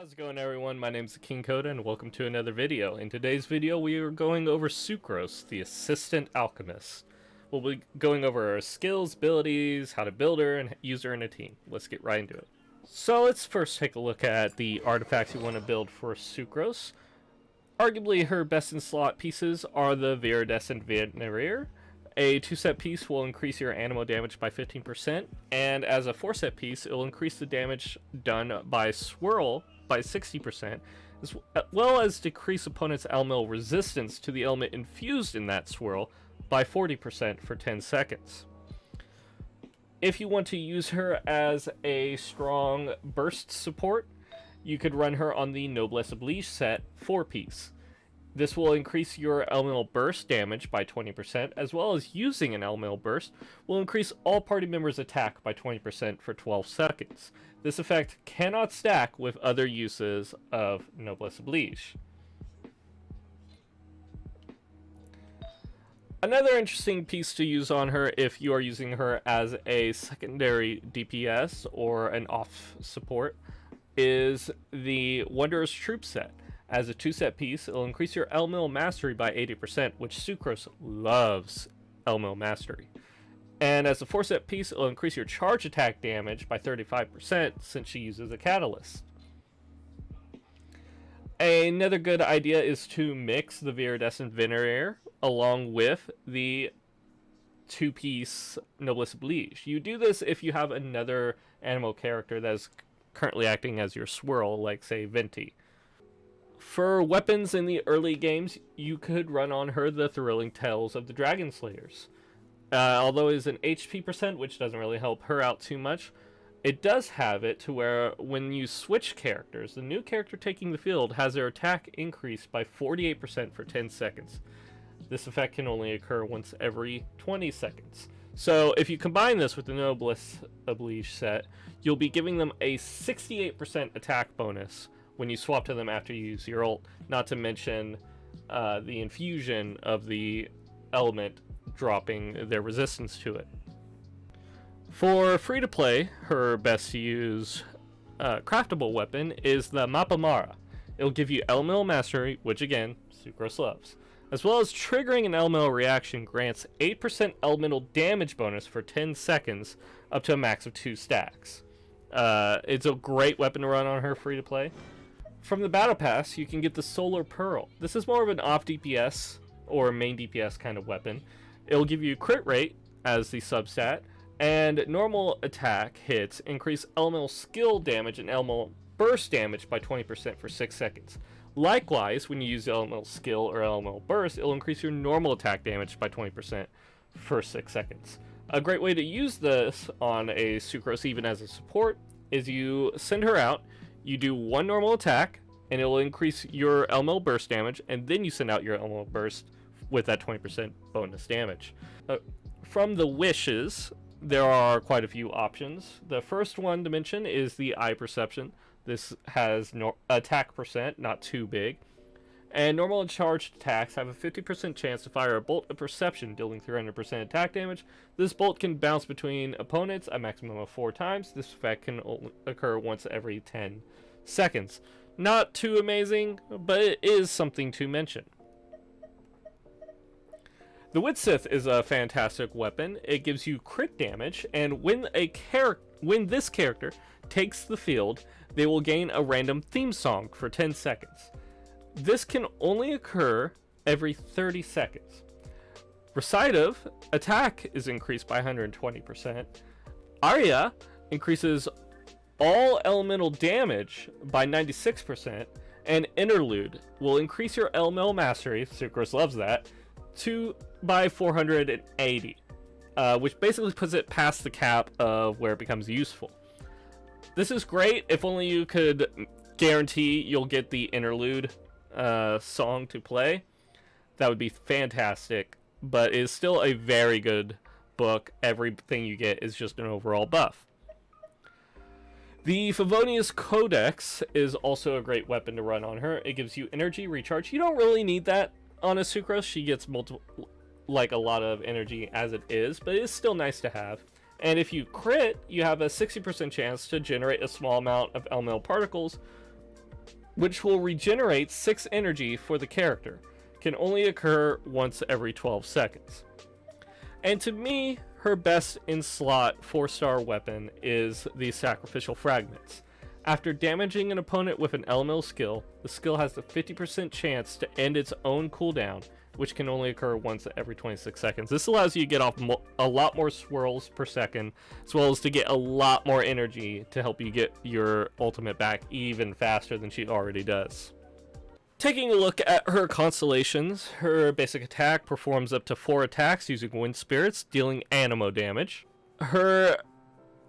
How's it going, everyone? My name's King Coda and welcome to another video. In today's video we are going over Sucrose, the Assistant Alchemist. We'll be going over her skills, abilities, how to build her, and use her in a team. Let's get right into it. So let's first take a look at the artifacts you want to build for Sucrose. Arguably her best in slot pieces are the Viridescent Venereer. A 2-set piece will increase your animo damage by 15%, and as a 4-set piece, it will increase the damage done by Swirl by 60%, as well as decrease opponent's elemental resistance to the element infused in that swirl by 40% for 10 seconds. If you want to use her as a strong burst support, you could run her on the Noblesse Oblige set 4-piece. This will increase your elemental burst damage by 20%, as well as using an elemental burst will increase all party members' attack by 20% for 12 seconds. This effect cannot stack with other uses of Noblesse Oblige. Another interesting piece to use on her if you are using her as a secondary DPS or an off support is the Wondrous Troop set. As a 2-set piece, it'll increase your elemental mastery by 80%, which Sucrose loves elemental mastery. And as a 4-set piece, it'll increase your charge attack damage by 35% since she uses a catalyst. Another good idea is to mix the Viridescent Venereer along with the 2-piece Noblesse Oblige. You do this if you have another animo character that is currently acting as your swirl, like say Venti. For weapons in the early games, you could run on her the Thrilling Tales of the Dragon Slayers. Although it is an HP percent, which doesn't really help her out too much, it does have it to where when you switch characters, the new character taking the field has their attack increased by 48% for 10 seconds. This effect can only occur once every 20 seconds. So if you combine this with the Noblesse Oblige set, you'll be giving them a 68% attack bonus when you swap to them after you use your ult, not to mention the infusion of the element dropping their resistance to it. For free-to-play, her best to use craftable weapon is the Mapamara. It'll give you elemental mastery, which again, Sucrose loves, as well as triggering an elemental reaction grants 8% elemental damage bonus for 10 seconds up to a max of 2 stacks. It's a great weapon to run on her free-to-play. From the Battle Pass, you can get the Solar Pearl. This is more of an off DPS or main DPS kind of weapon. It'll give you crit rate as the substat, and normal attack hits increase elemental skill damage and elemental burst damage by 20% for 6 seconds. Likewise, when you use elemental skill or elemental burst, it'll increase your normal attack damage by 20% for 6 seconds. A great way to use this on a Sucrose, even as a support, is you send her out, you do one normal attack, and it will increase your elemental burst damage, and then you send out your elemental burst with that 20% bonus damage. From the wishes, there are quite a few options. The first one to mention is the Eye Perception. This has attack percent, not too big. And normal and charged attacks have a 50% chance to fire a bolt of perception, dealing 300% attack damage. This bolt can bounce between opponents a maximum of 4 times. This effect can only occur once every 10 seconds. Not too amazing, but it is something to mention. The Widsith is a fantastic weapon. It gives you crit damage, and when this character takes the field, they will gain a random theme song for 10 seconds. This can only occur every 30 seconds. Recitative attack is increased by 120%. Aria increases all elemental damage by 96%, and Interlude will increase your elemental mastery, Sucrose loves that, by 480, which basically puts it past the cap of where it becomes useful. This is great. If only you could guarantee you'll get the Interlude song to play, that would be fantastic, but it is still a very good book. Everything you get is just an overall buff. The Fuvonius Codex is also a great weapon to run on her. It gives you energy recharge. You don't really need that on a Sucrose. She gets a lot of energy as it is, but it's still nice to have. And if you crit, you have a 60% chance to generate a small amount of elemental particles which will regenerate 6 energy for the character. Can only occur once every 12 seconds. And to me, her best in slot 4-star weapon is the Sacrificial Fragments. After damaging an opponent with an elemental skill, the skill has a 50% chance to end its own cooldown, which can only occur once every 26 seconds. This allows you to get off a lot more swirls per second, as well as to get a lot more energy to help you get your ultimate back even faster than she already does. Taking a look at her constellations, her basic attack performs up to 4 attacks using wind spirits, dealing anemo damage. Her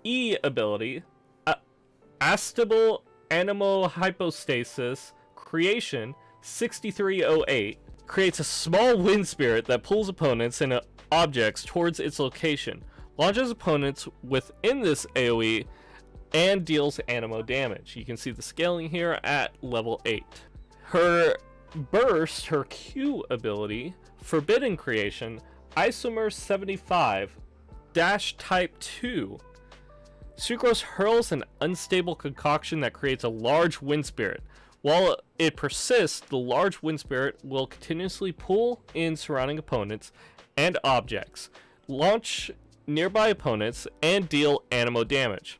E ability, Astable Anemo Hypostasis Creation 6308, creates a small wind spirit that pulls opponents and objects towards its location, launches opponents within this AoE, and deals anemo damage. You can see the scaling here at level 8. Her burst, her Q ability, Forbidden Creation, Isomer 75, Type 2. Sucrose hurls an unstable concoction that creates a large wind spirit. While it persists, the large wind spirit will continuously pull in surrounding opponents and objects, launch nearby opponents, and deal anemo damage.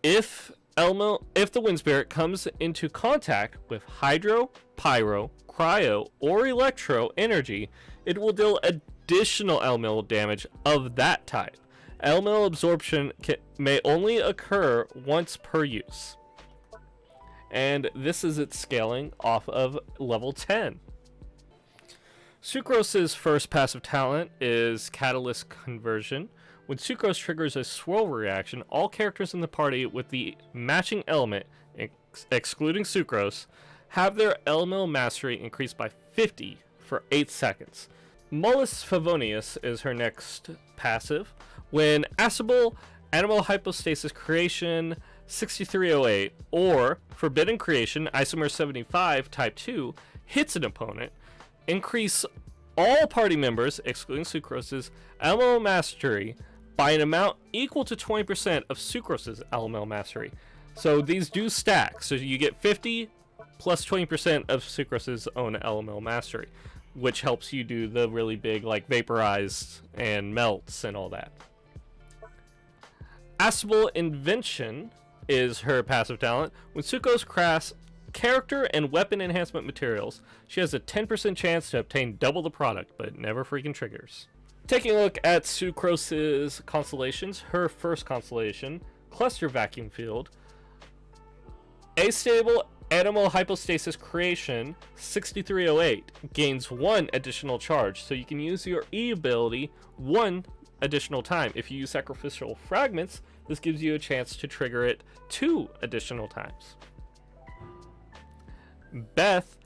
If the wind spirit comes into contact with hydro, pyro, cryo, or electro energy, it will deal additional elemental damage of that type. Elemental absorption may only occur once per use. And this is its scaling off of level 10. Sucrose's first passive talent is Catalyst Conversion. When Sucrose triggers a swirl reaction, all characters in the party with the matching element, excluding Sucrose, have their elemental mastery increased by 50 for 8 seconds. Mollis Fuvonius is her next passive. When Astable Anemo Hypostasis Creation 6308 or Forbidden Creation Isomer 75 Type 2 hits an opponent, increase all party members, excluding Sucrose's, elemental mastery by an amount equal to 20% of Sucrose's elemental mastery. So these do stack. So you get 50 plus 20% of Sucrose's own elemental mastery, which helps you do the really big, like, vaporized and melts and all that. Astable Invention is her passive talent. When Sucrose crafts character and weapon enhancement materials, she has a 10% chance to obtain double the product, but it never freaking triggers. Taking a look at Sucrose's constellations, her first constellation, Cluster Vacuum Field, Astable Anemo Hypostasis Creation 6308 gains 1 additional charge, so you can use your E ability 1 additional time. If you use Sacrificial Fragments, this gives you a chance to trigger it 2 additional times. Beth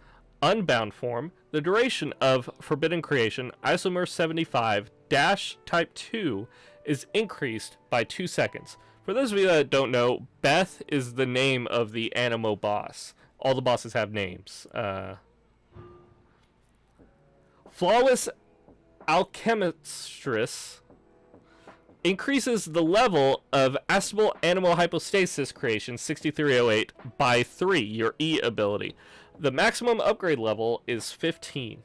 Unbound Form, the duration of Forbidden Creation Isomer 75 Type 2 is increased by 2 seconds. For those of you that don't know, Beth is the name of the Anemo boss. All the bosses have names. Flawless Alchemistress increases the level of Astable Anemo Hypostasis Creation 6308 by 3, your E ability. The maximum upgrade level is 15.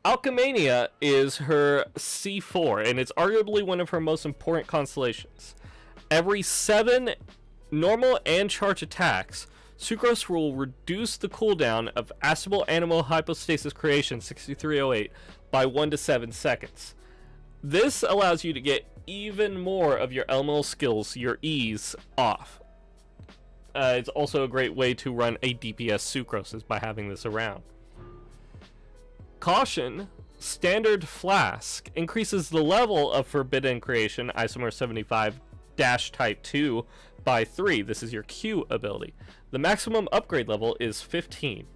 Alchemania is her C4, and it's arguably one of her most important constellations. Every 7 normal and charge attacks, Sucrose will reduce the cooldown of Astable Anemo Hypostasis Creation 6308 by 1 to 7 seconds. This allows you to get even more of your elemental skills, your E's, off. It's also a great way to run a DPS Sucrose is by having this around. Caution Standard Flask increases the level of Forbidden Creation Isomer 75 Type 2 by 3. This is your Q ability. The maximum upgrade level is 15.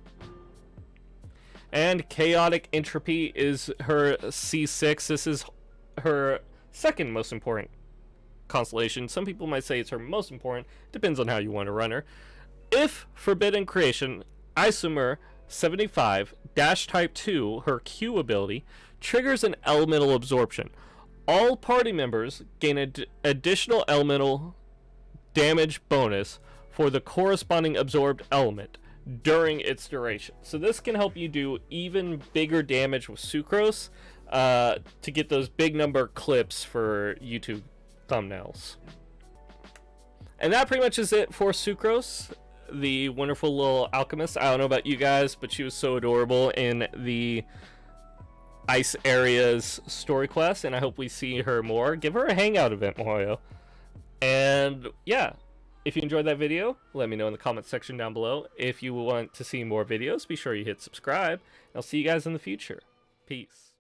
And Chaotic Entropy is her C6. This is her second most important constellation. Some people might say it's her most important. Depends on how you want to run her. If Forbidden Creation Isomer 75 Type 2, her Q ability, triggers an elemental absorption, all party members gain an additional elemental damage bonus for the corresponding absorbed element during its duration. So this can help you do even bigger damage with Sucrose to get those big number clips for YouTube thumbnails. And that pretty much is it for Sucrose, the wonderful little alchemist. I don't know about you guys, but she was so adorable in the Ice Area's story quest, and I hope we see her more. Give her a hangout event, Mario. And yeah, if you enjoyed that video, let me know in the comment section down below. If you want to see more videos, be sure you hit subscribe. I'll see you guys in the future. Peace.